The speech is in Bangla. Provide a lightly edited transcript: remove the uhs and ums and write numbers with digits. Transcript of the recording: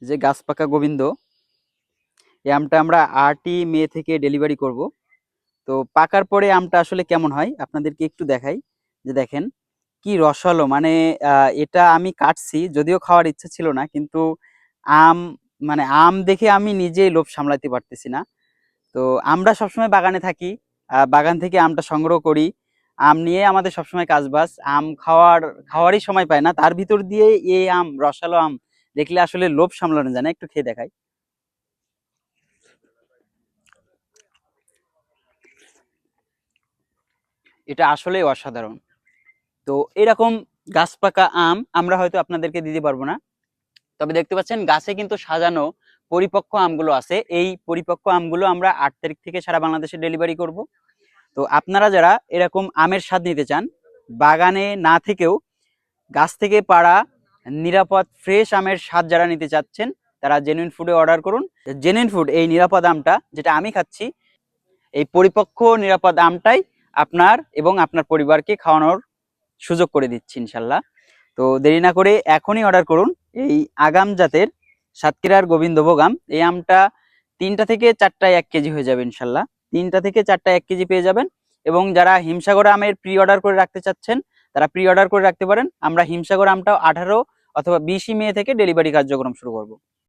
যে গাছ পাকা গোবিন্দ, এই আমটা আমরা 8ই মে থেকে ডেলিভারি করব। তো পাকার পরে আমটা আসলে কেমন হয় আপনাদেরকে একটু দেখাই। যে দেখেন কি রসালো, মানে এটা আমি কাটছি, যদিও খাওয়ার ইচ্ছা ছিল না, কিন্তু আম মানে আম দেখে আমি নিজেই লোভ সামলাতে পারতেছি না। তো আমরা সবসময় বাগানে থাকি, বাগান থেকে আমটা সংগ্রহ করি, আম নিয়ে আমাদের সবসময় কাজবাজ। আম খাওয়ারই সময় পায় না, তার ভিতর দিয়ে এই আম, রসালো আম দেখলে আসলে লোভ সামলানো যায় না। একটু খেয়ে দেখাই। এটা আসলেই অসাধারণ। তো এরকম গাছ পাকা আম আমরা হয়তো আপনাদেরকে দিতে পারবো না, তবে দেখতে পাচ্ছেন গাছে কিন্তু সাজানো পরিপক্ক আমগুলো আছে। এই পরিপক্ক আমগুলো আমরা 8 তারিখ থেকে সারা বাংলাদেশে ডেলিভারি করব। তো আপনারা যারা এরকম আমের স্বাদ নিতে চান, বাগানে না থেকেও গাছ থেকে পাড়া নিরাপদ ফ্রেশ আমের স্বাদ যারা নিতে চাচ্ছেন, তারা জেনুইন ফুডে অর্ডার করুন। জেনুইন ফুড এই নিরাপদ আমটা যেটা আমি খাচ্ছি, এই পরিপক্ক নিরাপদ আমটাই আপনার এবং আপনার পরিবারকে খাওয়ানোর সুযোগ করে দিচ্ছি ইনশাল্লাহ। তো দেরি না করে এখনই অর্ডার করুন এই আগাম জাতের সাতক্ষীরার গোবিন্দভোগ আম। এই আমটা 3টা থেকে 4টায় 1 কেজি হয়ে যাবে ইনশাল্লাহ। 3টা থেকে 4টায় 1 কেজি পেয়ে যাবেন। এবং যারা হিমসাগর আমের প্রি অর্ডার করে রাখতে চাচ্ছেন, তারা প্রি অর্ডার করে রাখতে পারেন। আমরা হিমসাগর আমটাও 18 অথবা 20ই মে থেকে ডেলিভারি কার্যক্রম শুরু করব।